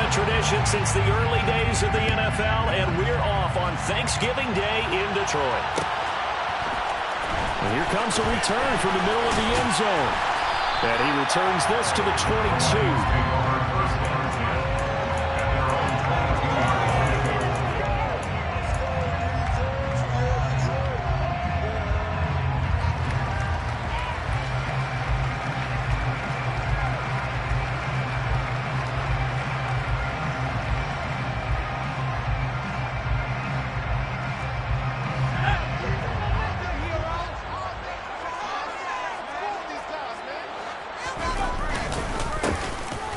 a tradition since the early days of the NFL, and we're off on Thanksgiving Day in Detroit. And here comes a return from the middle of the end zone. And he returns this to the 22.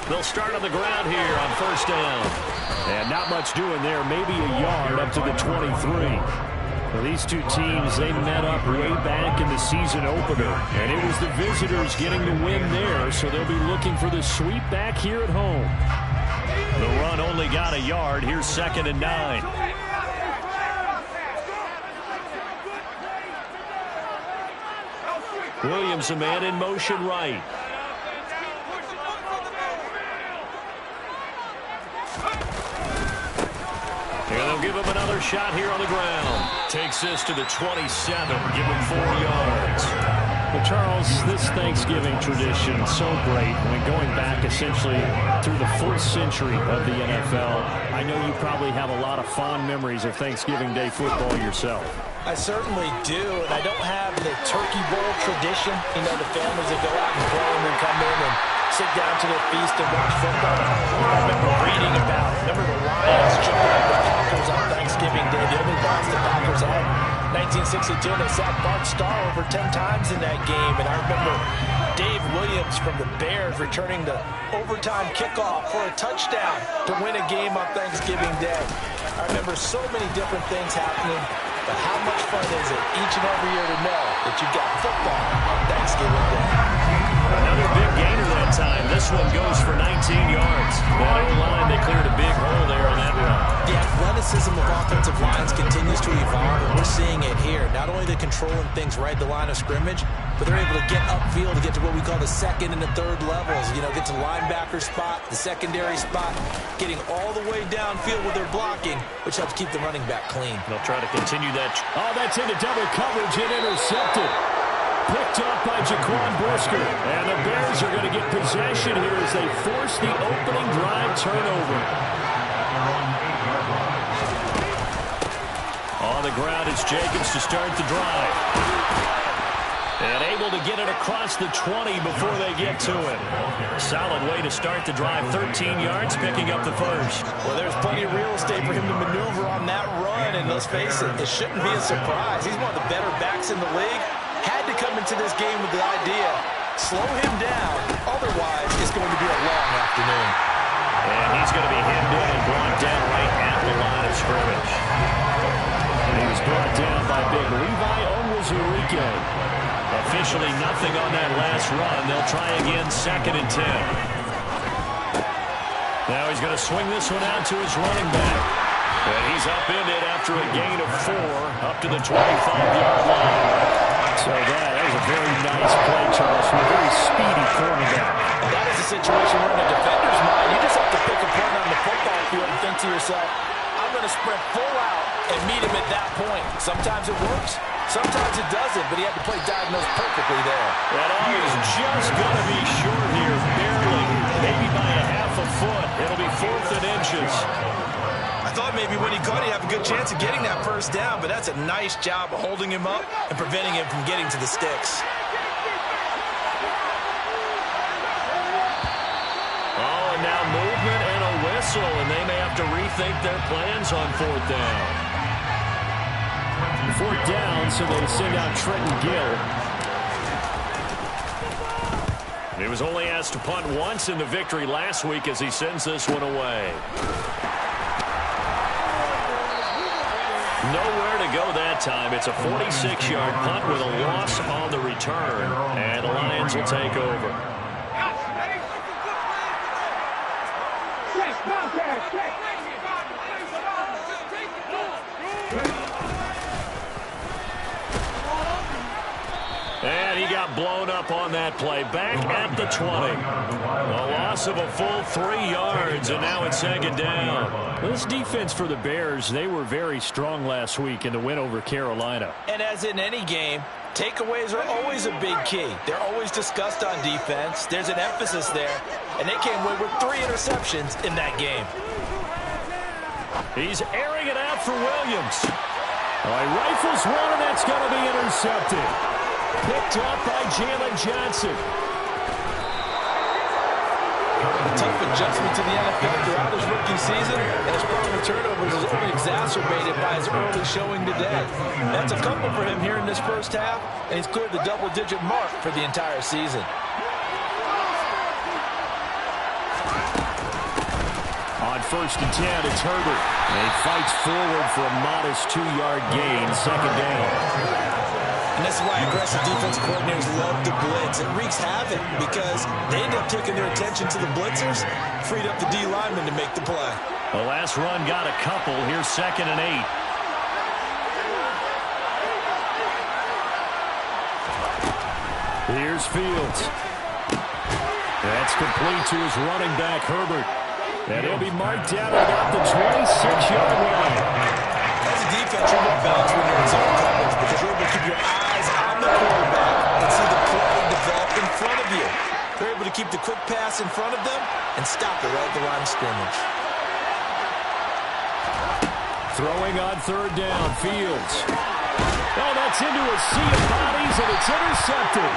They'll start on the ground here on first down. And not much doing there. Maybe a yard up to the 23. Well, these two teams, they met up way back in the season opener. And it was the visitors getting the win there, so they'll be looking for the sweep back here at home. The run only got a yard. Here's 2nd and 9. Williams, a man in motion right. And they'll give him another shot here on the ground. Takes this to the 27. Give him 4 yards. But Charles, this Thanksgiving tradition so great. I mean, going back essentially through the 4th century of the NFL. I know you probably have a lot of fond memories of Thanksgiving Day football yourself. I certainly do, and I don't have the turkey bowl tradition. You know, the families that go out and play and then come in and sit down to their feast and watch football. I remember reading about, the Lions jumping at the Packers on Thanksgiving Day. The only loss the Packers had 1962, and they sacked Bart Starr over 10 times in that game. And I remember Dave Williams from the Bears returning the overtime kickoff for a touchdown to win a game on Thanksgiving Day. I remember so many different things happening, but how much fun is it each and every year to know that you've got football on Thanksgiving Day? Another big gainer that time. This one goes for 19 yards. That O-line, they cleared a big hole there on that run. The athleticism of offensive lines continues to evolve, and we're seeing it here. Not only are they controlling things right at the line of scrimmage, but they're able to get upfield to get to what we call the 2nd and the 3rd levels. You know, get to linebacker spot, the secondary spot, getting all the way downfield with their blocking, which helps keep the running back clean. They'll try to continue that. Oh, that's into double coverage and intercepted. Picked up by Jaquan Brisker. And the Bears are going to get possession here as they force the opening drive turnover. On the ground, it's Jacobs to start the drive. And able to get it across the 20 before they get to it. Solid way to start the drive. 13 yards, picking up the first. Well, there's plenty of real estate for him to maneuver on that run. And let's face it, it shouldn't be a surprise. He's one of the better backs in the league. Had to come into this game with the idea, slow him down. Otherwise, it's going to be a long afternoon. And he's going to be hemmed in and brought down right at the line of scrimmage. And he was brought down by big Levi Onwuzurike. Officially nothing on that last run. They'll try again, 2nd and 10. Now he's going to swing this one out to his running back. And he's upended after a gain of 4 up to the 25-yard line. So that was a very nice play, Charles, from a very speedy cornerback. That is a situation where in a defender's mind, you just have to pick a point on the football field and think to yourself, I'm going to sprint full out and meet him at that point. Sometimes it works, sometimes it doesn't, but he had to play diagnose perfectly there. And he is just going to be short here, barely, maybe by a half a foot. It'll be 4th and inches. I thought maybe when he caught, he'd have a good chance of getting that first down, but that's a nice job of holding him up and preventing him from getting to the sticks. Oh, and now movement and a whistle, and they may have to rethink their plans on 4th down. 4th down, so they send out Trenton Gill. He was only asked to punt once in the victory last week as he sends this one away. Nowhere to go that time. It's a 46-yard punt with a loss on the return. And the Lions will take over. And he got got blown up on that play. Back at the 20. A loss of a full 3 yards, and now it's second down. This defense for the Bears, they were very strong last week in the win over Carolina. And as in any game, takeaways are always a big key. They're always discussed on defense. There's an emphasis there, and they came away with 3 interceptions in that game. He's airing it out for Williams. He rifles one, and that's going to be intercepted. Picked up by Jalen Johnson. A tough adjustment to the NFL throughout his rookie season, and his problem with turnovers is only exacerbated by his early showing today. That's a couple for him here in this first half, and he's cleared the double-digit mark for the entire season. On first and 10, it's Herbert. And he fights forward for a modest 2-yard gain, second down. And that's why aggressive defensive coordinators love to blitz. It wreaks havoc because they end up taking their attention to the blitzers, freed up the D lineman to make the play. The last run got a couple. Here's second and 8. Here's Fields. That's complete to his running back, Herbert. And he'll be marked down at about the 26-yard line. As a defense, you're going to bounce when you're in zone coverage because you're able to keep your eyes on the quarterback and see the play develop in front of you. They're able to keep the quick pass in front of them and stop it right at the line of scrimmage. Throwing on third down, Fields. Oh, that's into a sea of bodies, and it's intercepted.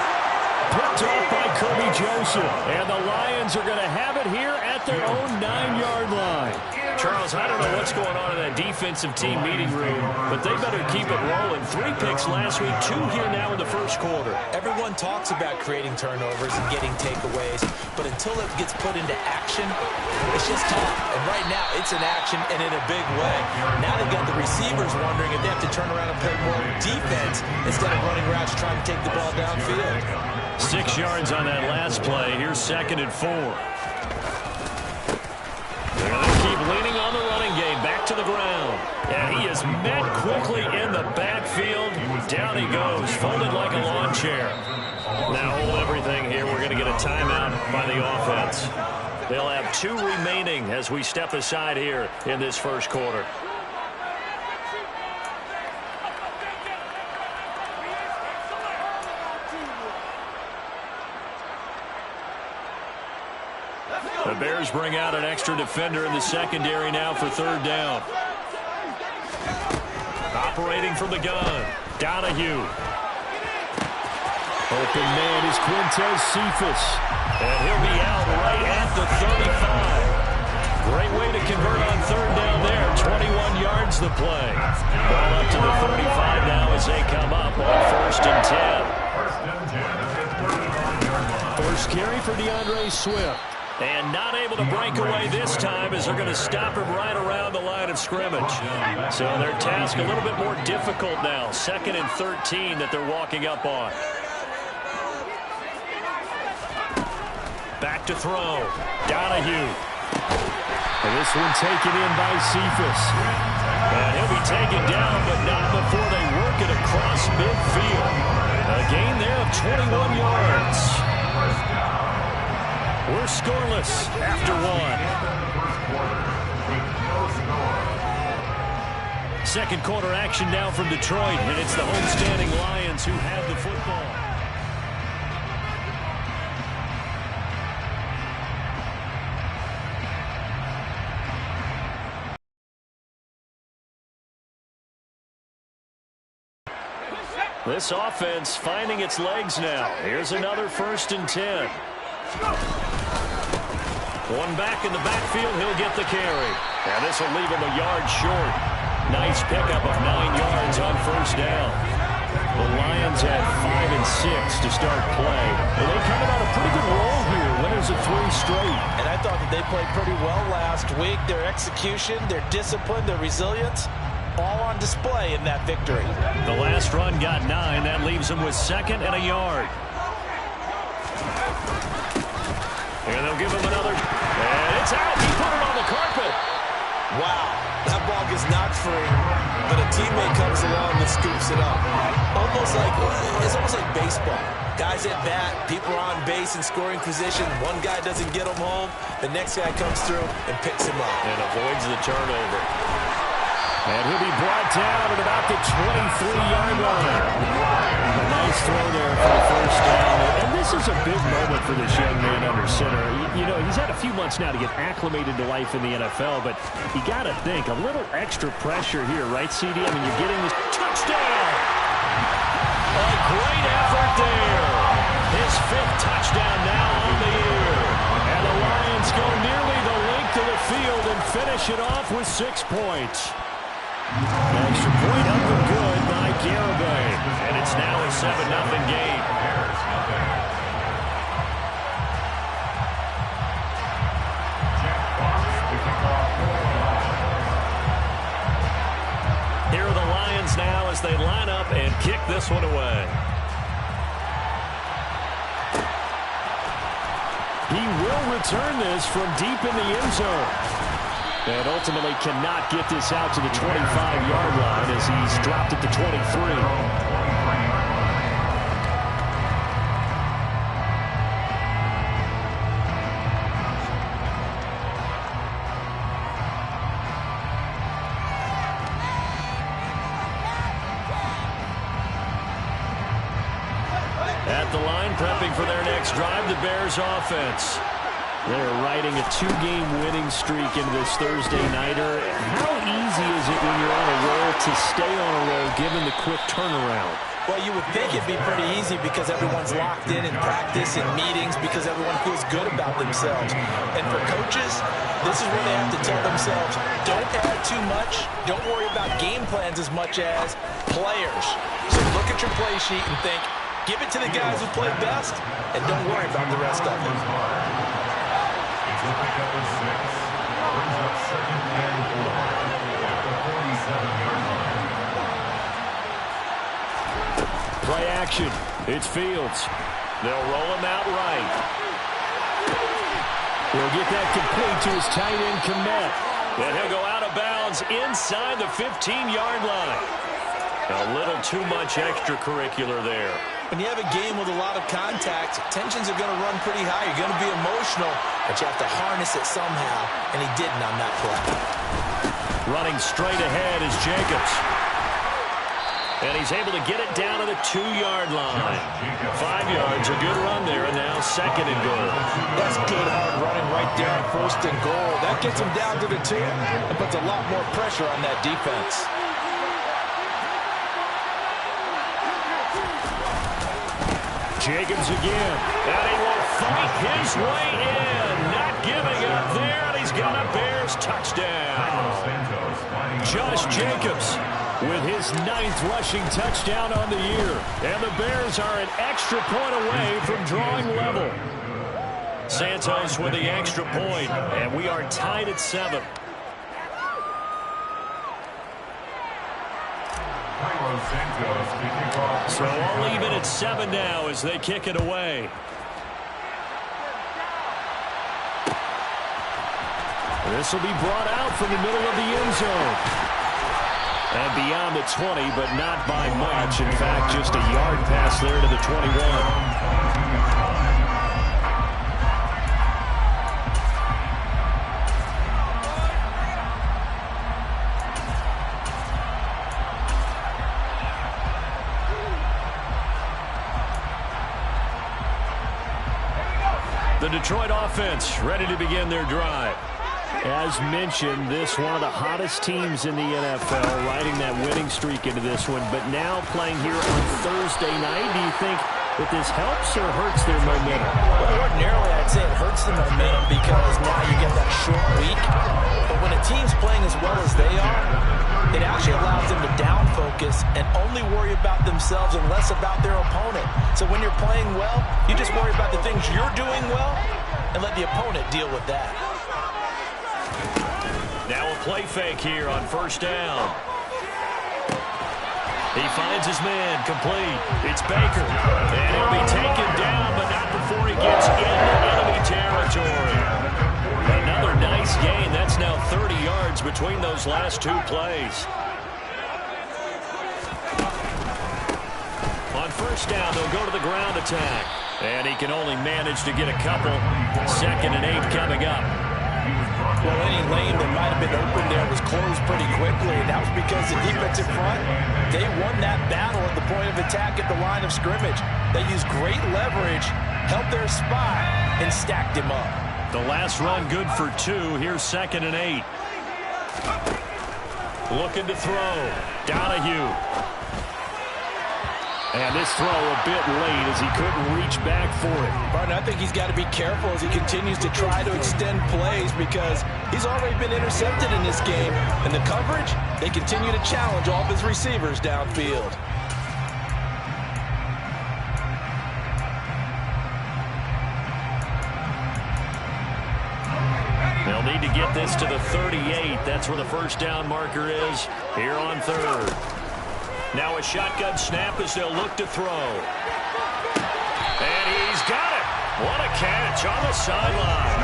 Picked off by Kirby Joseph. And the Lions are going to have it here at their own 9-yard line. Charles, I don't know what's going on in that defensive team meeting room, but they better keep it rolling. 3 picks last week, 2 here now in the first quarter. Everyone talks about creating turnovers and getting takeaways, but until it gets put into action, it's just tough. And right now, it's in action and in a big way. Now they've got the receivers wondering if they have to turn around and play more defense instead of running routes trying to take the ball downfield. 6 yards on that last play. Here's second and 4. They're going to keep leaning on the running game. Back to the ground. And he is met quickly in the backfield. Down he goes, folded like a lawn chair. Now hold everything here. We're going to get a timeout by the offense. They'll have 2 remaining as we step aside here in this first quarter. The Bears bring out an extra defender in the secondary now for third down. Operating from the gun, Donahue. Open man is Quintez Cephas. And he'll be out right at the 35. Great way to convert on third down there. 21 yards the play. Ball up to the 35 now as they come up on first and 10. First carry for DeAndre Swift. And not able to break away this time as they're going to stop him right around the line of scrimmage. So their task a little bit more difficult now. Second and 13 that they're walking up on. Back to throw. Donahue. And this one taken in by Cephas. And he'll be taken down, but not before they work it across midfield. A gain there of 21 yards. We're scoreless after 1. Second quarter action now from Detroit, and it's the homestanding Lions who have the football. This offense finding its legs now. Here's another first and 10. One back in the backfield, he'll get the carry. And this will leave him a yard short. Nice pickup of 9 yards on first down. The Lions had 5 and 6 to start play. And they coming on a pretty good roll here. Winners of 3 straight. And I thought that they played pretty well last week. Their execution, their discipline, their resilience, all on display in that victory. The last run got 9. That leaves them with second and a yard. And they'll give him another. And it's out. He put it on the carpet. Wow, that ball gets knocked free, but a teammate comes along and scoops it up. It's almost like baseball. Guys at bat, people are on base in scoring position. One guy doesn't get him home. The next guy comes through and picks him up. And avoids the turnover. And he'll be brought down at about the 23-yard line. A nice throw there for the first down. And this is a big moment for this young man under center. You know, he's had a few months now to get acclimated to life in the NFL, but you got to think, a little extra pressure here, right, CD? I mean, you're getting this touchdown. A great effort there. His 5th touchdown now on the year. And the Lions go nearly the length of the field and finish it off with 6 points. Extra point up and good by Garibay. And it's now a 7-0 game. Here are the Lions now as they line up and kick this one away. He will return this from deep in the end zone. And ultimately cannot get this out to the 25-yard line as he's dropped it to 23. At the line, prepping for their next drive, the Bears offense. They're riding a 2-game winning streak into this Thursday nighter. How easy is it when you're on a roll to stay on a roll given the quick turnaround? Well, you would think it'd be pretty easy because everyone's locked in practice and meetings because everyone feels good about themselves. And for coaches, this is where they have to tell themselves, don't add too much, don't worry about game plans as much as players. So look at your play sheet and think, give it to the guys who play best, and don't worry about the rest of it. Play action. It's Fields. They'll roll him out right. He'll get that complete to his tight end Kmet. And he'll go out of bounds inside the 15-yard line. A little too much extracurricular there. When you have a game with a lot of contact, tensions are going to run pretty high. You're going to be emotional, but you have to harness it somehow, and he didn't on that play. Running straight ahead is Jacobs. And he's able to get it down to the 2-yard line. 5 yards, a good run there, and now 2nd and goal. That's good hard running right there on 1st and goal. That gets him down to the 2 and puts a lot more pressure on that defense. Jacobs again, and he will fight his way in. Not giving up there, and he's got a Bears touchdown. Josh Jacobs with his 9th rushing touchdown on the year. And the Bears are an extra point away from drawing level. Santos with the extra point, and we are tied at 7. So all even at 7 now as they kick it away. This will be brought out from the middle of the end zone. And beyond the 20, but not by much. In fact, just a yard pass there to the 21. The Detroit offense ready to begin their drive. As mentioned, this one of the hottest teams in the NFL, riding that winning streak into this one, but now playing here on Thursday night. Do you think that this helps or hurts their momentum? Well, ordinarily, I'd say it hurts the momentum because now you get that short week. But when a team's playing as well as they are, it actually allows them to down focus and only worry about themselves and less about their opponent. So when you're playing well, you just worry about the things you're doing well and let the opponent deal with that. Now a play fake here on 1st down. He finds his man complete. It's Baker. And he'll be taken down, but not before he gets into enemy territory. Another nice gain. That's now 30 yards between between those last two plays. On first down, they'll go to the ground attack. And he can only manage to get a couple. 2nd and 8 coming up. Well, any lane that might have been open there was closed pretty quickly. That was because the defensive front, they won that battle at the point of attack at the line of scrimmage. They used great leverage, held their spot, and stacked him up. The last run good for 2. Here's 2nd and 8. Looking to throw. Donahue. And this throw a bit late as he couldn't reach back for it. Martin, I think he's got to be careful as he continues to try to extend plays because he's already been intercepted in this game. And the coverage, they continue to challenge all of his receivers downfield. They'll need to get this to the 38. That's where the first down marker is here on 3rd. Now a shotgun snap as they'll look to throw. And he's got it. What a catch on the sideline.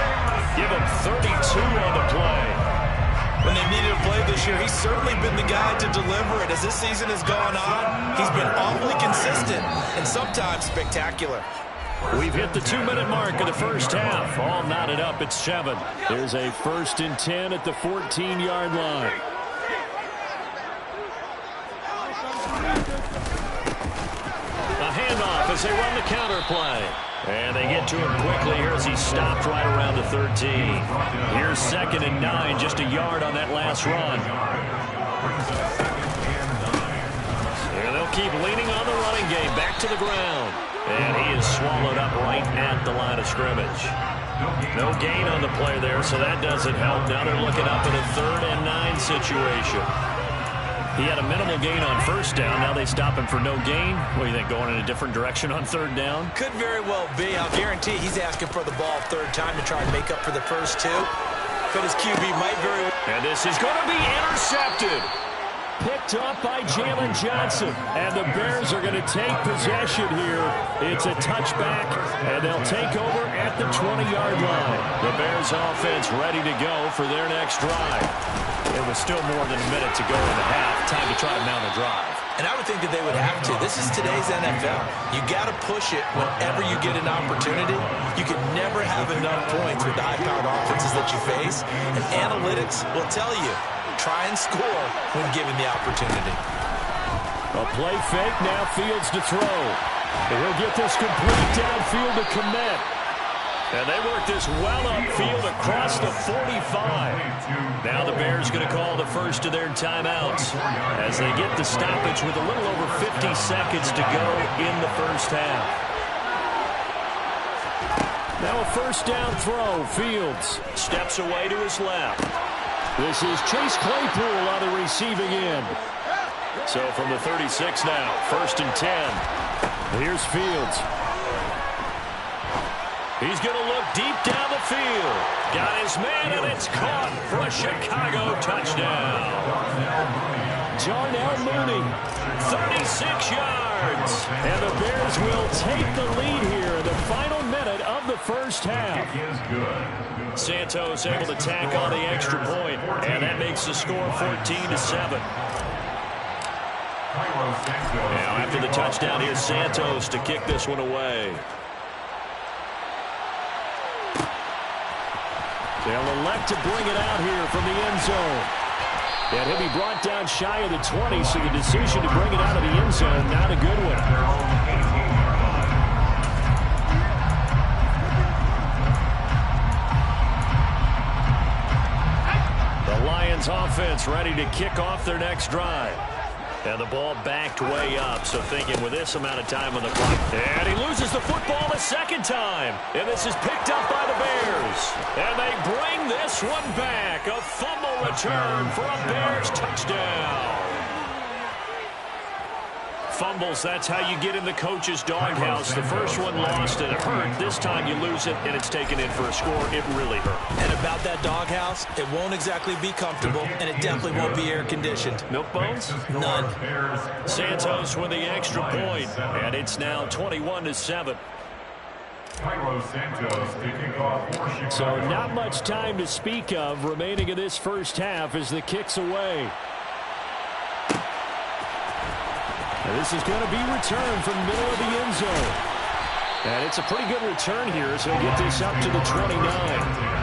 Give him 32 on the play. When they needed a play this year, he's certainly been the guy to deliver it. As this season has gone on, he's been awfully consistent and sometimes spectacular. We've hit the 2-minute mark of the first half. All knotted up at 7. There's a 1st and 10 at the 14-yard line. A handoff as they run the counter play. And they get to him quickly here as he stopped right around the 13. Here's 2nd and 9, just a yard on that last run. And they'll keep leaning on the running game. Back to the ground. And he is swallowed up right at the line of scrimmage. No gain on the play there, so that doesn't help. Now they're looking up at a 3rd and 9 situation. He had a minimal gain on first down. Now they stop him for no gain. What do you think, going in a different direction on 3rd down? Could very well be. I'll guarantee he's asking for the ball 3rd time to try and make up for the first 2. But his QB might very well. And this is going to be intercepted. Picked up by Jalen Johnson. And the Bears are going to take possession here. It's a touchback, and they'll take over at the 20-yard line. The Bears offense ready to go for their next drive. It was still more than a minute to go in the half. Time to try to mount a drive. And I would think that they would have to. This is today's NFL. You got to push it whenever you get an opportunity. You can never have enough points with the high-powered offenses that you face. And analytics will tell you, try and score when given the opportunity. A play fake, now Fields to throw. And he'll get this complete downfield to Kmet. And they work this well upfield across the 45. Now the Bears going to call the first of their timeouts as they get the stoppage with a little over 50 seconds to go in the first half. Now a first down throw. Fields steps away to his left. This is Chase Claypool on the receiving end. So from the 36 now, 1st and 10. Here's Fields. He's going to look deep down the field. Got his man, and it's caught for a Chicago touchdown. Darnell Mooney, 36 yards. And the Bears will take the lead here in the final minute of the first half. Santos able to tack on the extra point, and that makes the score 14-7. Now after the touchdown, here's Santos to kick this one away. They'll elect to bring it out here from the end zone. And he'll be brought down shy of the 20, so the decision to bring it out of the end zone, not a good one. The Lions offense ready to kick off their next drive. And the ball backed way up, so thinking with this amount of time on the clock. And he loses the football a second time. And this is picked up by the Bears. And they bring this one back. A fumble return for a Bears touchdown. Fumbles, that's how you get in the coach's doghouse. The first one lost and it hurt. This time you lose it and it's taken in for a score. It really hurt. And about that doghouse, it won't exactly be comfortable, and it definitely won't be air-conditioned. Milk bones? None. Santos with the extra point, and it's now 21-7. So not much time to speak of remaining in this first half as the kick's away. And this is going to be returned from the middle of the end zone. And it's a pretty good return here, so he'll get this up to the 29.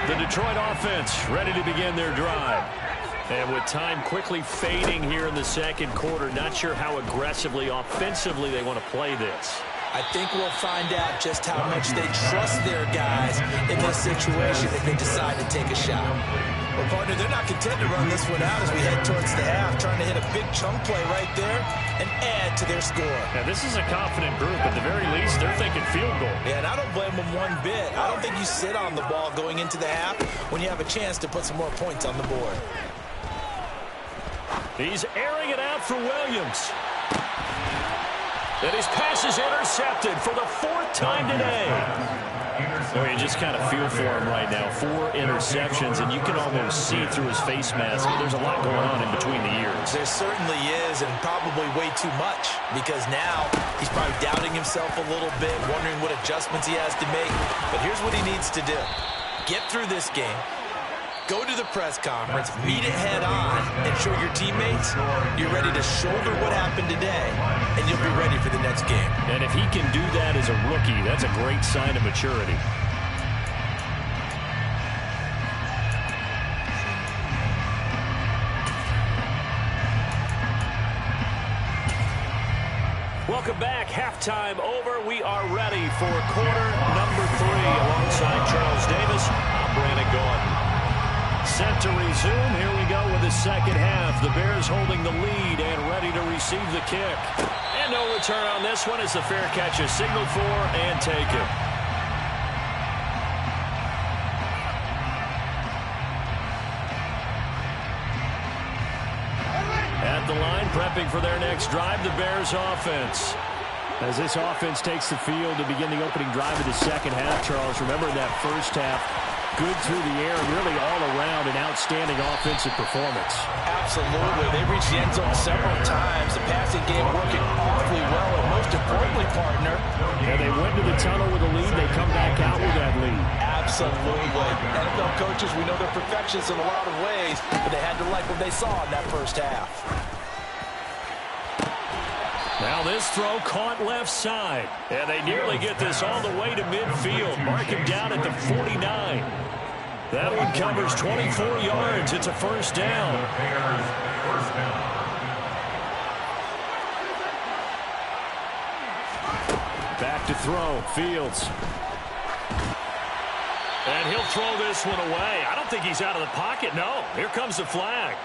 The Detroit offense ready to begin their drive. And with time quickly fading here in the second quarter, not sure how aggressively, offensively they want to play this. I think we'll find out just how much they trust their guys in this situation if they decide to take a shot. Well, partner, they're not content to run this one out as we head towards the half, trying to hit a big chunk play right there and add to their score. Now, this is a confident group. At the very least, they're thinking field goal. Yeah, and I don't blame them one bit. I don't think you sit on the ball going into the half when you have a chance to put some more points on the board. He's airing it out for Williams. And his pass is intercepted for the fourth time today. Oh, you just kind of feel for him right now. 4 interceptions, and you can almost see through his face mask. There's a lot going on in between the ears. There certainly is, and probably way too much, because now he's probably doubting himself a little bit, wondering what adjustments he has to make. But here's what he needs to do. Get through this game. Go to the press conference, meet it head on, and show your teammates you're ready to shoulder what happened today, and you'll be ready for the next game. And if he can do that as a rookie, that's a great sign of maturity. Welcome back. Halftime over. We are ready for quarter number 3. Alongside Charles Davis, I'm Brandon Gordon. Set to resume. Here we go with the second half. The Bears holding the lead and ready to receive the kick. And no return on this one as the fair catch is signaled for and taken. At the line, prepping for their next drive, the Bears offense. As this offense takes the field to begin the opening drive of the second half, Charles, remember in that first half, good through the air, really all around an outstanding offensive performance. Absolutely. They reached the end zone several times. The passing game working awfully well, and most importantly, partner. And they went to the tunnel with a lead. They come back out with that lead. Absolutely. NFL coaches, we know they're perfectionists in a lot of ways, but they had to like what they saw in that first half. Now this throw caught left side. And they nearly get this all the way to midfield. Mark him down at the 49. That one covers 24 yards. It's a first down. Back to throw. Fields. And he'll throw this one away. I don't think he's out of the pocket. No. Here comes the flag.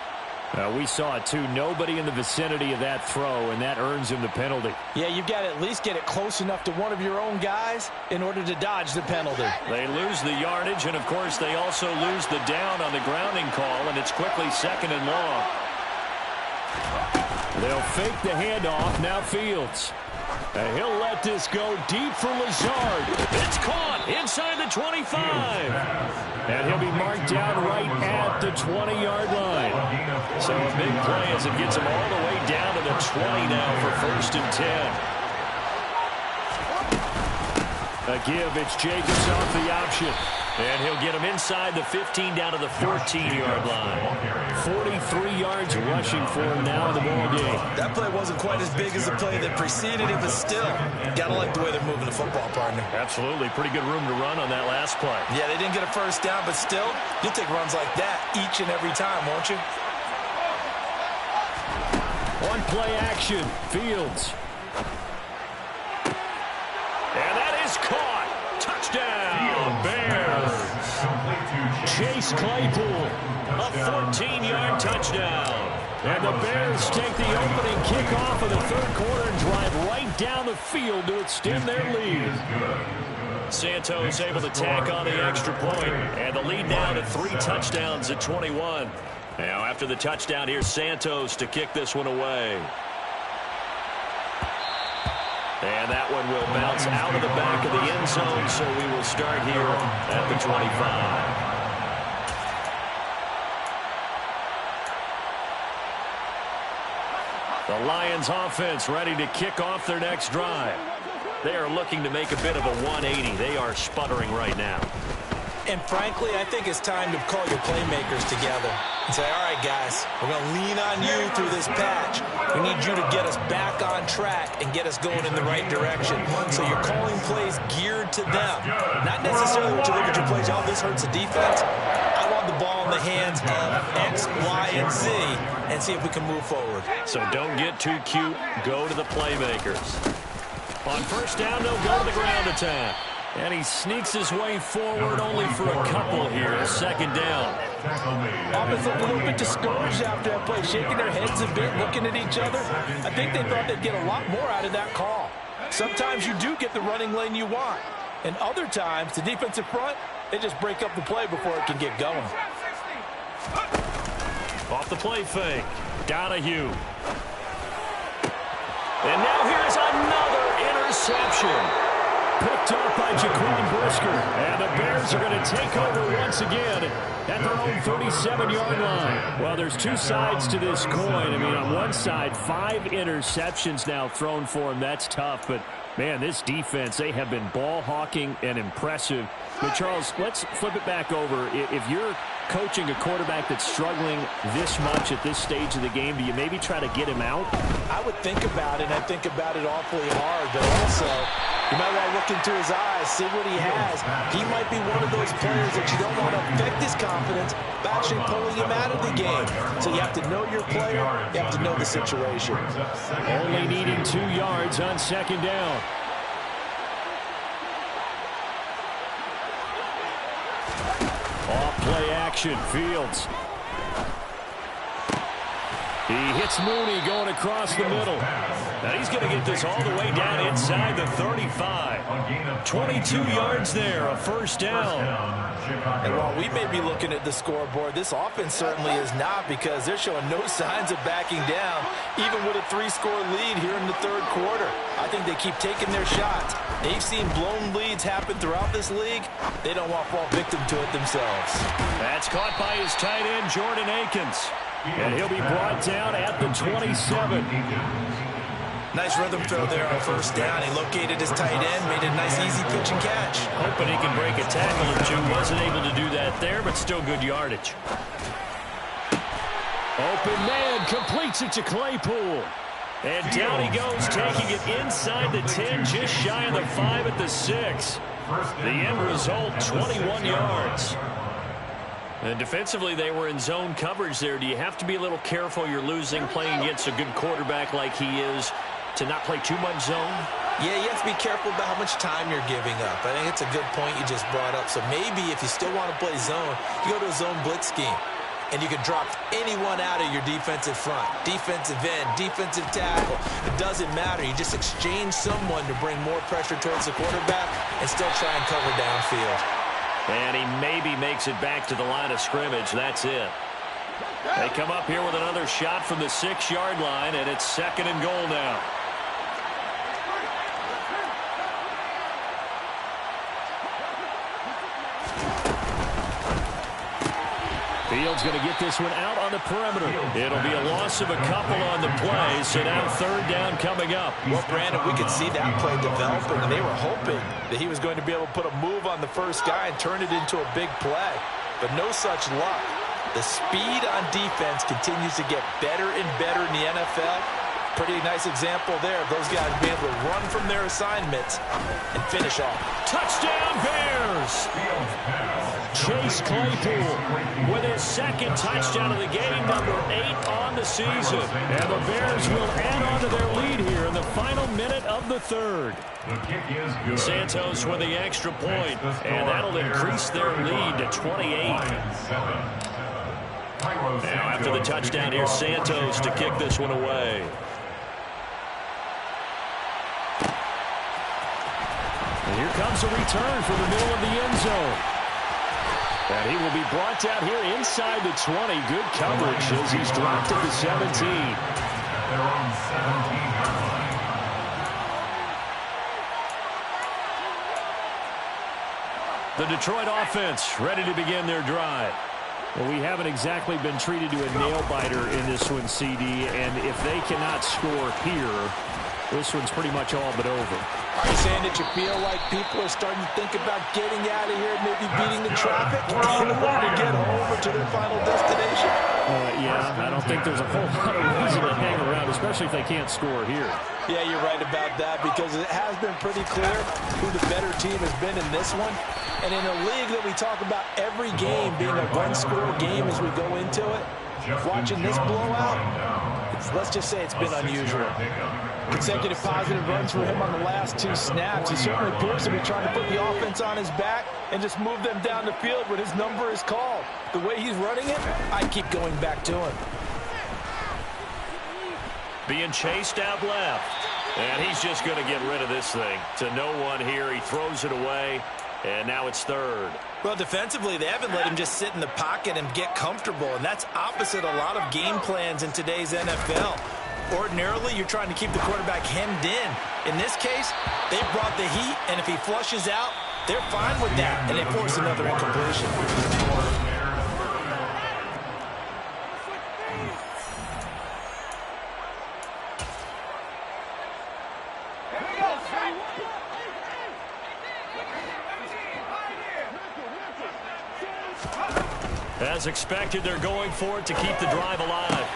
We saw it, too. Nobody in the vicinity of that throw, and that earns him the penalty. Yeah, you've got to at least get it close enough to one of your own guys in order to dodge the penalty. They lose the yardage, and, of course, they also lose the down on the grounding call, and it's quickly second and long. They'll fake the handoff. Now Fields. And he'll let this go deep for Lazard. It's caught inside the 25. And he'll be marked down right at the 20-yard line. So a big play as it gets him all the way down to the 20 now for 1st and 10. A give, it's Jacobs off the option. And he'll get him inside the 15 down to the 14-yard line. 43 yards rushing for him now in the ball game. That play wasn't quite as big as the play that preceded it, but still, gotta like the way they're moving the football, partner. Absolutely. Pretty good room to run on that last play. Yeah, they didn't get a first down, but still, you'll take runs like that each and every time, won't you? One play action. Fields. And that is caught. Touchdown, Bears. Chase Claypool, a 14-yard touchdown. And the Bears take the opening kickoff of the third quarter and drive right down the field to extend their lead. Santos able to tack on the extra point, and the lead now to 3 touchdowns at 21. Now after the touchdown, here's Santos to kick this one away. And that one will bounce out of the back of the end zone, so we will start here at the 25. The Lions offense ready to kick off their next drive. They are looking to make a bit of a 180. They are sputtering right now. And frankly, I think it's time to call your playmakers together and say, all right, guys, we're going to lean on you through this patch. We need you to get us back on track and get us going in the right direction. So you're calling plays geared to them. Not necessarily when you look at your plays, oh, this hurts the defense. I want the ball in the hands of X, Y, and Z and see if we can move forward. So don't get too cute. Go to the playmakers. On first down, they'll go to the ground attack. And he sneaks his way forward only for a couple here. Second down. Offense looked a little bit discouraged after that play, shaking their heads a bit, looking at each other. I think they thought they'd get a lot more out of that call. Sometimes you do get the running lane you want. And other times, the defensive front, they just break up the play before it can get going. Off the play fake. Donahue. And now here's another interception. Picked up by Jaquan Brisker. And the Bears are going to take over once again at their own 37-yard line. Well, there's two sides to this coin. I mean, on one side, 5 interceptions now thrown for him. That's tough. But, man, this defense, they have been ball hawking and impressive. But, Charles, let's flip it back over. If you're coaching a quarterback that's struggling this much at this stage of the game, do you maybe try to get him out? I would think about it, and I think about it awfully hard. But also, you might want to look into his eyes, see what he has. He might be one of those players that you don't want to affect his confidence by actually pulling him out of the game. So you have to know your player. You have to know the situation. Only needing 2 yards on second down. Off play action, Fields. He hits Mooney going across the middle. Now he's going to get this all the way down inside the 35. 22 yards there, a first down. And while we may be looking at the scoreboard, this offense certainly is not, because they're showing no signs of backing down, even with a 3-score lead here in the third quarter. I think they keep taking their shots. They've seen blown leads happen throughout this league. They don't want to fall victim to it themselves. That's caught by his tight end, Jordan Akins. And he'll be brought down at the 27. Nice rhythm throw there on first down. He located his tight end, made a nice easy pitch and catch. Hoping he can break a tackle or two. Wasn't able to do that there, but still good yardage. Open man completes it to Claypool. And down he goes, taking it inside the 10, just shy of the 5 at the 6. The end result, 21 yards. And defensively, they were in zone coverage there. Do you have to be a little careful? You're losing, playing against a good quarterback like he is, to not play too much zone? Yeah, you have to be careful about how much time you're giving up. I think it's a good point you just brought up. So maybe if you still want to play zone, you go to a zone blitz scheme. And you can drop anyone out of your defensive front. Defensive end, defensive tackle. It doesn't matter. You just exchange someone to bring more pressure towards the quarterback and still try and cover downfield. And he maybe makes it back to the line of scrimmage. That's it. They come up here with another shot from the 6-yard line, and it's 2nd and goal now. Fields going to get this one out on the perimeter. It'll be a loss of a couple on the play, so now 3rd down coming up. Well, Brandon, we could see that play developing, and they were hoping that he was going to be able to put a move on the first guy and turn it into a big play. But no such luck. The speed on defense continues to get better and better in the NFL. Pretty nice example there of those guys being able to run from their assignments and finish off. Touchdown, Bears! Chase Claypool with his 2nd touchdown of the game, number 8 on the season. And the Bears will add on to their lead here in the final minute of the 3rd. Santos with the extra point, and that'll increase their lead to 28. Now after the touchdown, here's Santos to kick this one away. And here comes a return from the middle of the end zone. And he will be brought down here inside the 20. Good coverage as he's dropped at the 17. The Detroit offense ready to begin their drive. Well, we haven't exactly been treated to a nail-biter in this one, CD, and if they cannot score here, this one's pretty much all but over. Are you saying that you feel like people are starting to think about getting out of here, maybe beating the traffic in order to get home or to their final destination? Yeah, I don't think there's a whole lot of reason to hang around, especially if they can't score here. Yeah, you're right about that because it has been pretty clear who the better team has been in this one. And in a league that we talk about every game being a one-score game as we go into it, watching this blowout, let's just say it's been unusual. Consecutive positive runs for him on the last 2 snaps. He certainly appears to be trying to put the offense on his back and just move them down the field when his number is called. The way he's running it, I keep going back to him. Being chased out left. And he's just going to get rid of this thing. To no one here. He throws it away. And now it's third. Well, defensively, they haven't let him just sit in the pocket and get comfortable. And that's opposite a lot of game plans in today's NFL. Ordinarily, you're trying to keep the quarterback hemmed in. In this case, they brought the heat, and if he flushes out, they're fine with that, and they force another incompletion. As expected, they're going for it to keep the drive alive.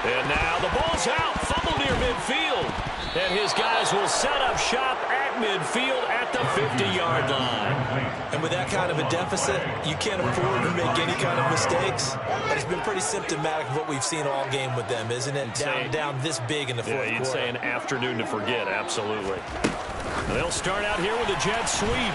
And now the ball's out, fumble near midfield. And his guys will set up shop at midfield at the 50-yard line. And with that kind of a deficit, you can't afford to make any kind of mistakes. But it's been pretty symptomatic of what we've seen all game with them, isn't it? Down this big in the fourth quarter. Yeah, you'd say an afternoon to forget, absolutely. They'll start out here with a jet sweep.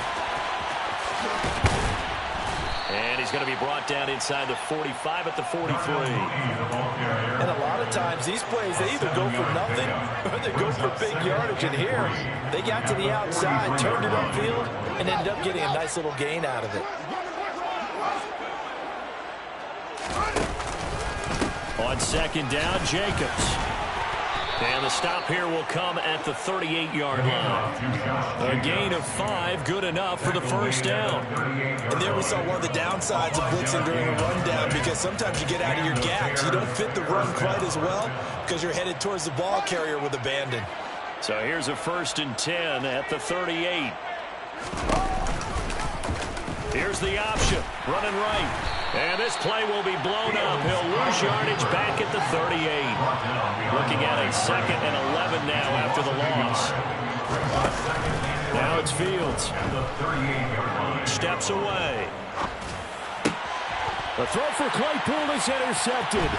And he's going to be brought down inside the 45 at the 43. And a lot of times these plays, they either go for nothing or they go for big yardage. And here, they got to the outside, turned it upfield, and ended up getting a nice little gain out of it. On second down, Jacobs. And the stop here will come at the 38-yard line. A gain of 5, good enough for the first down. And there we saw one of the downsides of blitzing during a rundown, because sometimes you get out of your gaps. You don't fit the run quite as well because you're headed towards the ball carrier with abandon. So here's a 1st and 10 at the 38. Here's the option, running right. And this play will be blown up. He'll lose yardage back at the 38. Looking at a 2nd and 11 now after the loss. Now it's Fields. Steps away. The throw for Claypool is intercepted.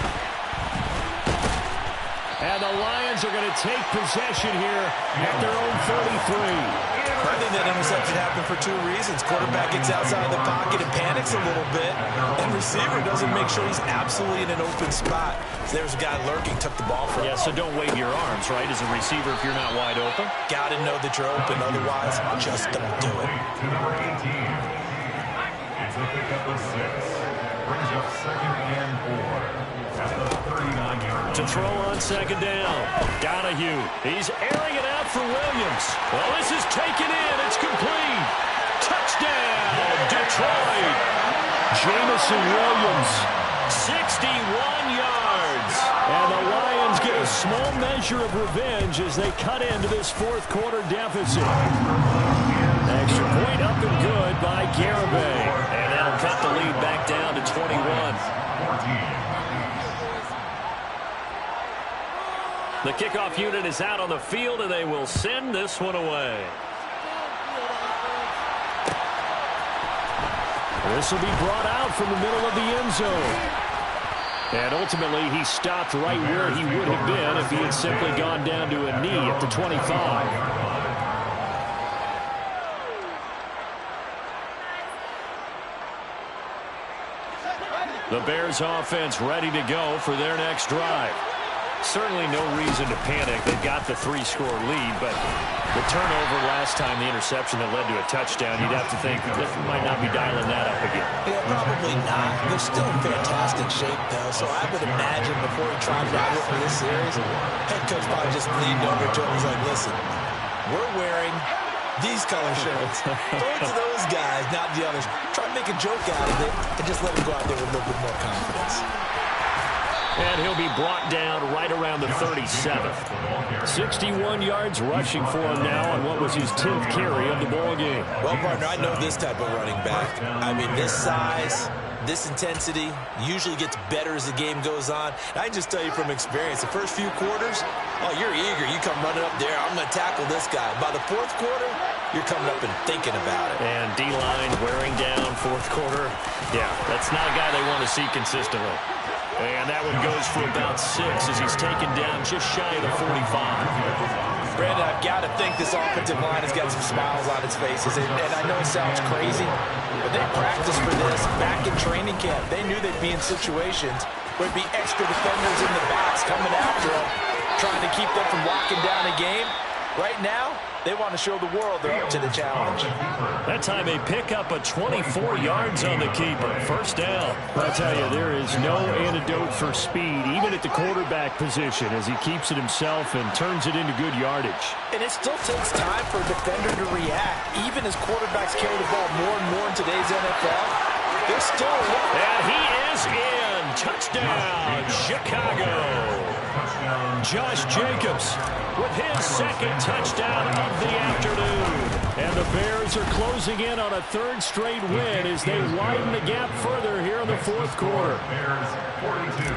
And the Lions are going to take possession here at their own 33. I think that interception happened for 2 reasons. Quarterback gets outside of the pocket and panics a little bit, and receiver doesn't make sure he's absolutely in an open spot. So there's a guy lurking, took the ball from him. Yeah, so don't wave your arms, right, as a receiver if you're not wide open. Got to know that you're open, otherwise just don't do it. Number 18. It's a pickup of 6. Brings up 2nd and 4. To throw on second down. Donahue. He's airing it out for Williams. Well, this is taken in. It's complete. Touchdown, Detroit. Jamison Williams, 61 yards. And the Lions get a small measure of revenge as they cut into this 4th quarter deficit. Extra point up and good by Garibay. And that'll cut the lead back down to 21. The kickoff unit is out on the field, and they will send this one away. This will be brought out from the middle of the end zone. And ultimately, he stopped right where he would have been if he had simply gone down to a knee at the 25. The Bears offense ready to go for their next drive. Certainly no reason to panic. They've got the 3-score lead, but the turnover last time, the interception that led to a touchdown, you'd have to think they might not be dialing that up again. Yeah, probably not. They're still in fantastic shape, though, so I would imagine before he tried out here for this series, head coach probably just leaned over to him and was like, listen, we're wearing These color shirts. Throw it to those guys, not the others. Try to make a joke out of it and just let them go out there with a little bit more confidence. And he'll be brought down right around the 37th. 61 yards rushing for him now on what was his 10th carry of the ball game. Well, partner, I know this type of running back. I mean, this size, this intensity usually gets better as the game goes on. And I can just tell you from experience, the first few quarters, oh, you're eager. You come running up there. I'm going to tackle this guy. By the fourth quarter, you're coming up and thinking about it. And D-line wearing down fourth quarter. Yeah, that's not a guy they want to see consistently. And that one goes for about 6 as he's taken down just shy of the 45. Brandon, I've got to think this offensive line has got some smiles on its faces. And I know it sounds crazy, but they practiced for this back in training camp. They knew they'd be in situations where it'd be extra defenders in the backs coming after them, trying to keep them from locking down a game. Right now, they want to show the world they're up to the challenge. That time they pick up a 24 yards on the keeper. First down. I tell you, there is no antidote for speed, even at the quarterback position, as he keeps it himself and turns it into good yardage. And it still takes time for a defender to react. Even as quarterbacks carry the ball more and more in today's NFL, they're still alive. And he is in. Touchdown, Chicago. Josh Jacobs with his second touchdown of the afternoon. And the Bears are closing in on a third straight win as they widen the gap further here in the fourth quarter. Bears 42,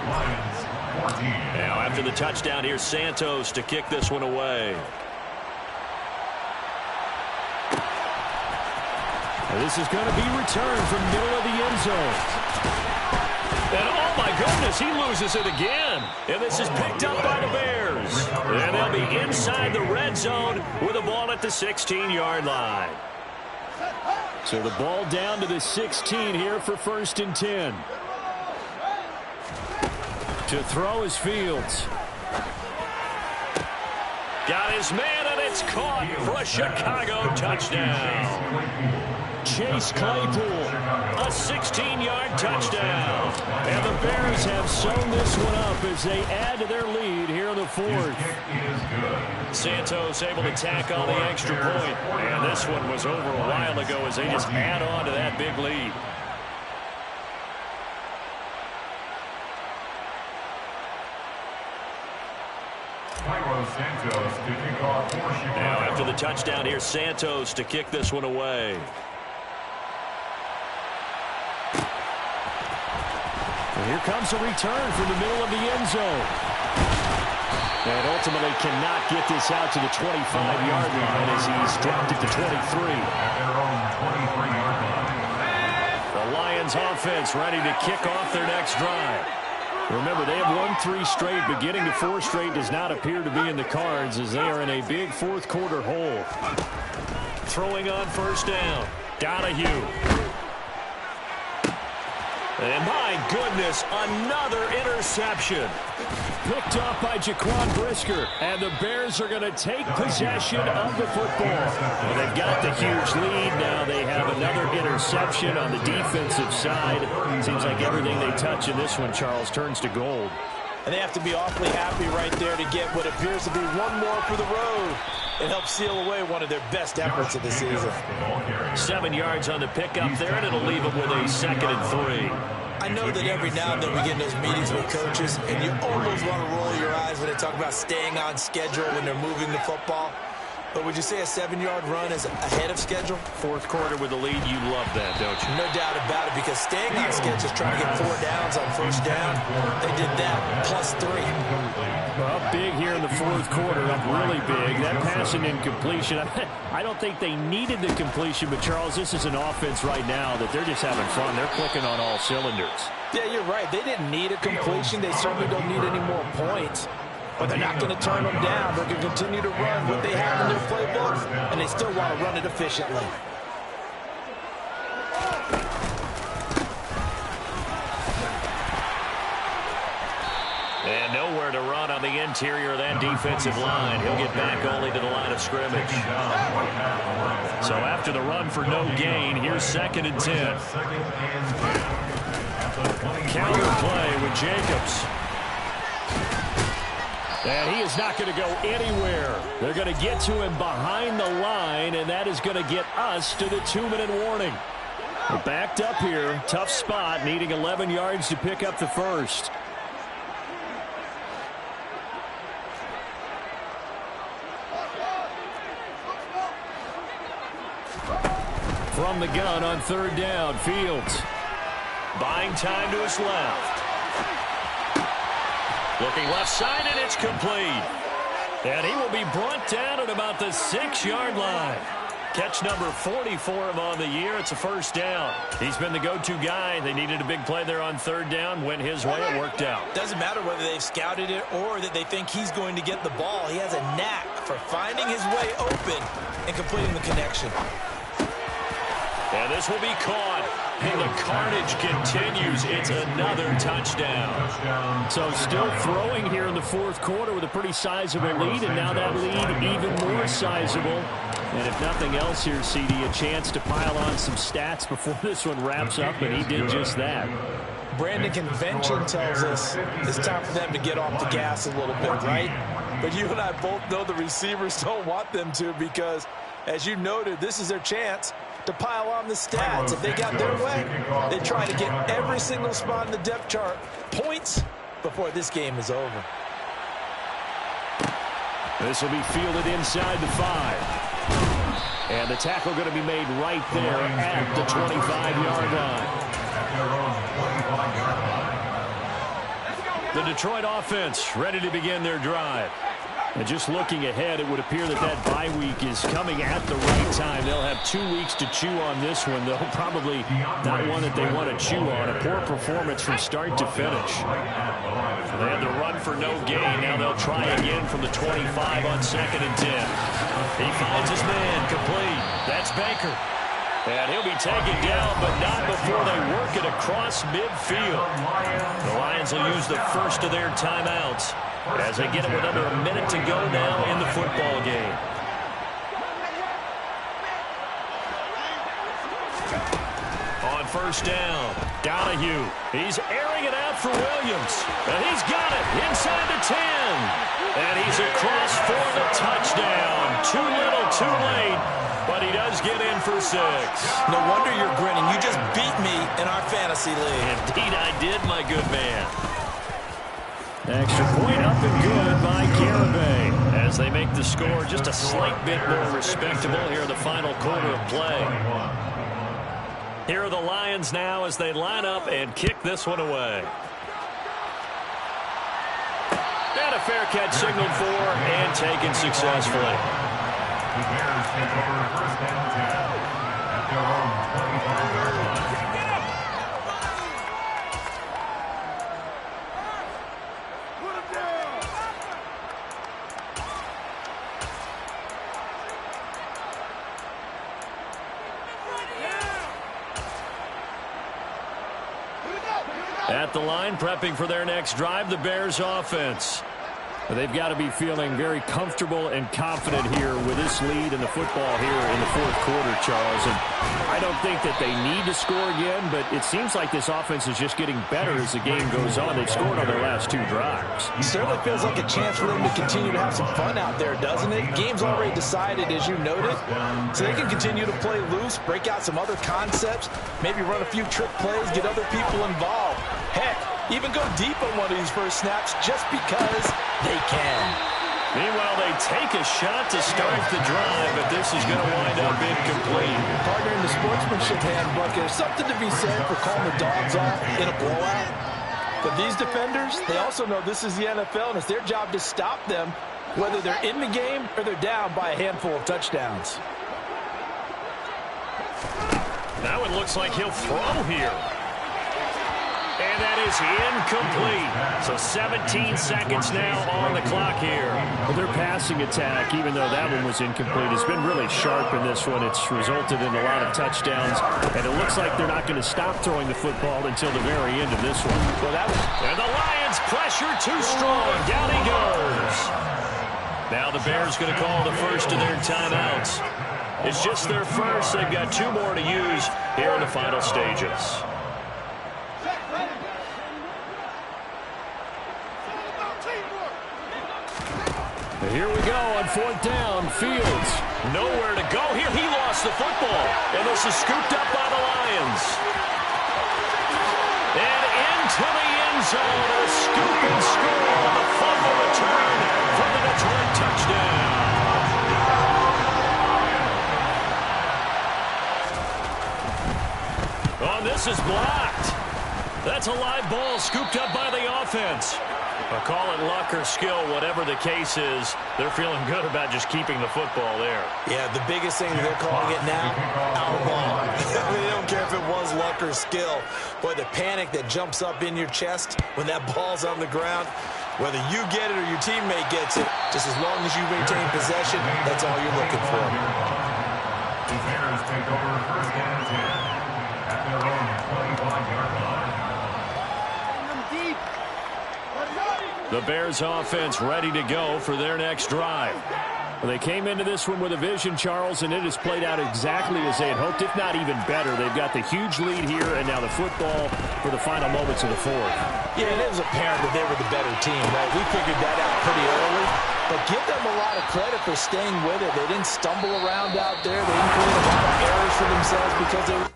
Lions 14. Now after the touchdown, here's Santos to kick this one away. And this is going to be returned from middle of the end zone. And oh my goodness, he loses it again. And this is picked up by the Bears. And they'll be inside the red zone with the ball at the 16-yard line. So the ball down to the 16 here for 1st and 10. To throw is Fields. Got his man, and it's caught for a Chicago touchdown. Chase Claypool, a 16-yard touchdown. And the Bears have sewn this one up as they add to their lead here in the fourth. Santos able to tack on the extra point. And this one was over a while ago as they just add on to that big lead. Now after the touchdown, here's Santos to kick this one away. And here comes a return from the middle of the end zone. And ultimately cannot get this out to the 25-yard line as he's dropped it to 23. The Lions offense ready to kick off their next drive. Remember, they have won 3 straight, but getting to 4 straight does not appear to be in the cards as they are in a big fourth quarter hole. Throwing on first down, Donahue. And my goodness, another interception. Picked off by Jaquan Brisker. And the Bears are going to take possession of the football. Well, they've got the huge lead. Now they have another interception on the defensive side. Seems like everything they touch in this one, Charles, turns to gold. And they have to be awfully happy right there to get what appears to be one more for the road and help seal away one of their best efforts of the season. 7 yards on the pickup there, and it'll leave them with a 2nd and 3. I know that every now and then we get in those meetings with coaches, and you almost want to roll your eyes when they talk about staying on schedule when they're moving the football. But would you say a 7-yard run is ahead of schedule? Fourth quarter with the lead, you love that, don't you? No doubt about it, because staying on schedule is trying to get 4 downs on first down. They did that, plus 3. Well, big here in the fourth quarter, up really big. That passing incompletion, I don't think they needed the completion, but Charles, this is an offense right now that they're just having fun. They're clicking on all cylinders. Yeah, you're right. They didn't need a completion. They certainly don't need any more points. But they're not going to turn them down. They're going to continue to run what they have in their playbook, and they still want to run it efficiently. And nowhere to run on the interior of that defensive line. He'll get back only to the line of scrimmage. So after the run for no gain, here's 2nd and 10. Counter play with Jacobs. And he is not going to go anywhere. They're going to get to him behind the line, and that is going to get us to the 2-minute warning. We're backed up here. Tough spot, needing 11 yards to pick up the first. From the gun on 3rd down, Fields. Buying time to his left. Looking left side, and it's complete. And he will be brought down at about the 6-yard line. Catch number 40 for him on the year. It's a first down. He's been the go-to guy. They needed a big play there on 3rd down. Went his way. It worked out. Doesn't matter whether they've scouted it or that they think he's going to get the ball. He has a knack for finding his way open and completing the connection. And this will be caught. And the carnage continues. It's another touchdown. So still throwing here in the 4th quarter with a pretty sizable lead, and now that lead even more sizable. And if nothing else here, CD, a chance to pile on some stats before this one wraps up, and he did just that. Brandon, convention tells us it's time for them to get off the gas a little bit, right? But you and I both know the receivers don't want them to because, as you noted, this is their chance to pile on the stats. If they got their way, they try to get every single spot in the depth chart points before this game is over. This will be fielded inside the 5. And the tackle going to be made right there at the 25-yard line. The Detroit offense ready to begin their drive. And just looking ahead, it would appear that bye week is coming at the right time. They'll have 2 weeks to chew on this one, though. Probably not one that they want to chew on. A poor performance from start to finish. They had the run for no gain. Now they'll try again from the 25 on 2nd and 10. He finds his man complete. That's Baker. And he'll be taken down, but not before they work it across midfield. The Lions will use the first of their timeouts as they get it with under a minute to go now in the football game. On 1st down, Donahue. He's airing it out for Williams. And he's got it inside the 10. And he's across for the touchdown. Too little, too late. But he does get in for 6. No wonder you're grinning. You just beat me in our fantasy league. Indeed I did, my good man. Extra point up and good by Garibay as they make the score just a slight bit more respectable here in the final quarter of play. Here are the Lions now as they line up and kick this one away. And a fair catch signaled for and taken successfully. The Bears take over 1st and 10 at their own 25-yard line. At the line, prepping for their next drive, the Bears offense. They've got to be feeling very comfortable and confident here with this lead in the football here in the 4th quarter, Charles. And I don't think that they need to score again, but it seems like this offense is just getting better as the game goes on. They've scored on their last 2 drives. It certainly feels like a chance for them to continue to have some fun out there, doesn't it? Game's already decided, as you noted, so they can continue to play loose, break out some other concepts, maybe run a few trick plays, get other people involved. Heck, even go deep on one of these first snaps just because they can. Meanwhile, they take a shot to start the drive, but this is going to wind up incomplete. Partner, in the sportsmanship handbook, there's something to be said for calling the dogs off in a blowout. But these defenders, they also know this is the NFL, and it's their job to stop them, whether they're in the game or they're down by a handful of touchdowns. Now it looks like he'll throw here. And that is incomplete. So 17 seconds now on the clock here. Well, their passing attack, even though that one was incomplete, has been really sharp in this one. It's resulted in a lot of touchdowns. And it looks like they're not going to stop throwing the football until the very end of this one. Well, and the Lions pressure too strong. Down he goes. Now the Bears going to call the first of their timeouts. It's just their first. They've got 2 more to use here in the final stages. Here we go on fourth down. Fields. Nowhere to go here. He lost the football. And this is scooped up by the Lions. And into the end zone. A scoop and score on the fumble return for the Detroit touchdown. Oh, this is blocked. That's a live ball scooped up by the offense. I'll call it luck or skill, whatever the case is. They're feeling good about just keeping the football there. Yeah, the biggest thing they're calling it now, our ball. They don't care if it was luck or skill. Boy, the panic that jumps up in your chest when that ball's on the ground, whether you get it or your teammate gets it, just as long as you maintain possession, that's all you're looking for. The Bears take over first and 10 at their own 25-yard line. The Bears offense ready to go for their next drive. They came into this one with a vision, Charles, and it has played out exactly as they had hoped, if not even better. They've got the huge lead here, and now the football for the final moments of the fourth. Yeah, and it was apparent that they were the better team, right? We figured that out pretty early. But give them a lot of credit for staying with it. They didn't stumble around out there. They didn't create a lot of errors for themselves because they were...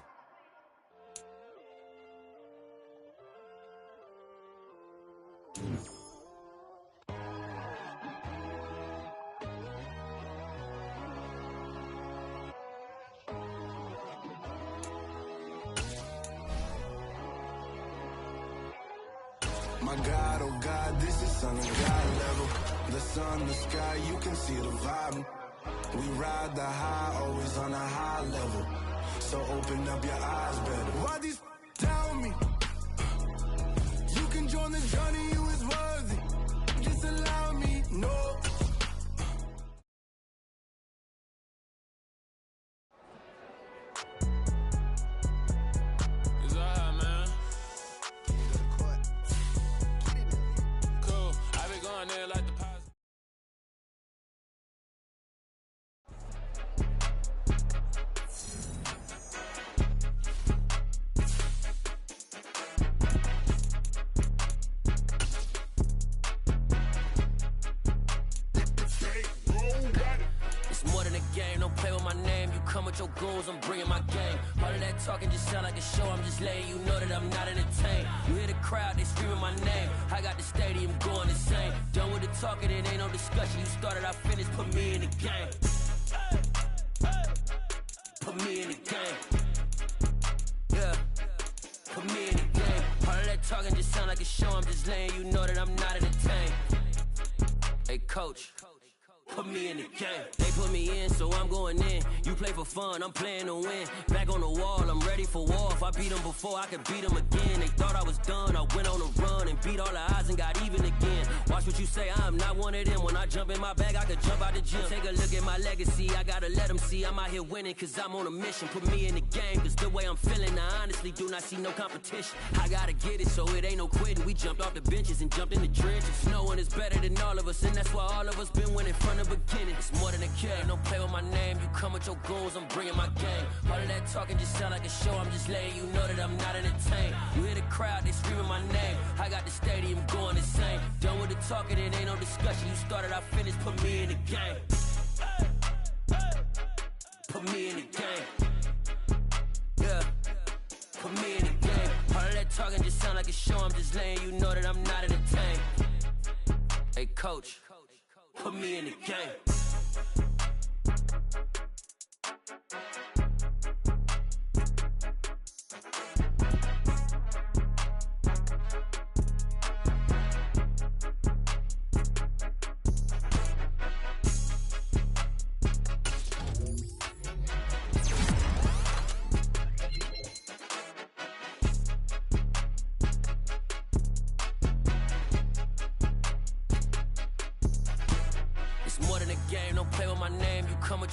My God, oh God, this is Son of God level. The sun, the sky, you can see the vibe. We ride the high, always on a high level. So open up your eyes better. Why these tell me? You can join the journey, you is worthy. Just allow me, no. Your goals, I'm bringing my game. All of that talking just sound like a show. I'm just letting you know that I'm not entertained. You hear the crowd, they screaming my name. I got the stadium going insane. Done with the talking, it ain't no discussion. You started, I finished, put me in the game. Put me in the game. Yeah, put me in the game. All of that talking just sound like a show. I'm just letting you know that I'm not entertained. Hey, coach. Put me in the game. They put me in, so I'm going in. You play for fun, I'm playing to win. Back on the wall, I'm ready for war. If I beat them before, I could beat them again. They thought I was done, I went on a run and beat all the odds and got even again. Watch what you say, I'm not one of them. When I jump in my bag, I could jump out the gym. Take a look at my legacy, I gotta let them see I'm out here winning, cause I'm on a mission. Put me in the game, cause the way I'm feeling, I honestly do not see no competition. I gotta get it, so it ain't no quitting. We jumped off the benches and jumped in the trenches. No one is better than all of us, and that's why all of us been winning from the beginning. It's more than a game, don't play with my name. You come with your goals, I'm bringing my game. All of that talking just sound like a show. I'm just letting you know that I'm not entertained. You hear the crowd, they screaming my name. I got the stadium going insane. Done with the talking, it ain't no discussion. You started, I finished, put me in the game. Put me in the game. Yeah, put me in the game. All of that talking just sound like a show. I'm just letting you know that I'm not entertained. Hey, coach, put me in the game.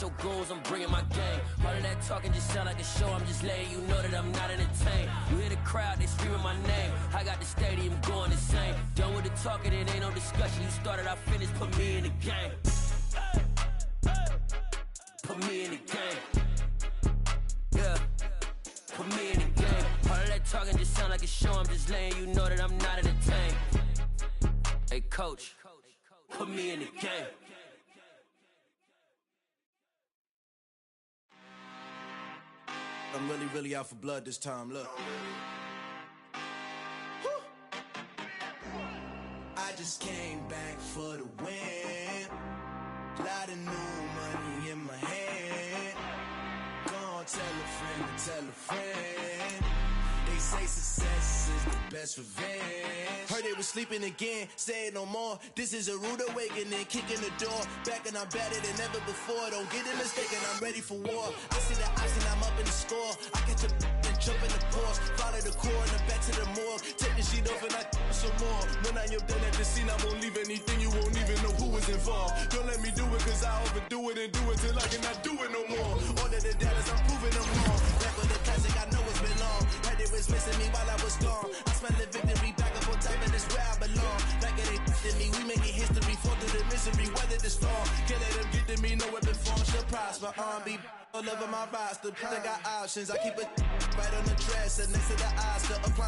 Your goals, I'm bringing my game. All of that talking just sound like a show. I'm just letting you know that I'm not entertained. You hear the crowd, they screaming my name. I got the stadium going insane. Done with the talking, it ain't no discussion. You started, I finished, put me in the game. Put me in the game. Yeah, put me in the game. All of that talking just sound like a show. I'm just letting you know that I'm not entertained. Hey, coach, put me in the game. I'm really out for blood this time, look. Woo. I just came back for the win. Lot of new money in my hand. Gonna tell a friend. They say success is the best revenge. Heard they was sleeping again, say it no more. This is a rude awakening, kicking the door. Back and I'm better than ever before. Don't get it mistaken, I'm ready for war. I see the option, I'm up in the score. I catch a and jump in the Porsche. Follow the core and the back to the morgue. Take the sheet off and I some more. When I am done at the scene, I won't leave anything. You won't even know who was involved. Don't let me do it, cause I overdo it and do it till I cannot do it no more. All of the dollars, I'm proving them wrong. Back with the classic, I know it's been long. Heard it was missing me while I was gone. I smell the victory back up on top, and it's where I belong. Like it ain't to me, we making history. Fall through the misery, weather the storm. Can't let them get to me, no weapon form should prosper. Be all over my roster. I got options, I keep it right on the dresser next to the Oscar. Applying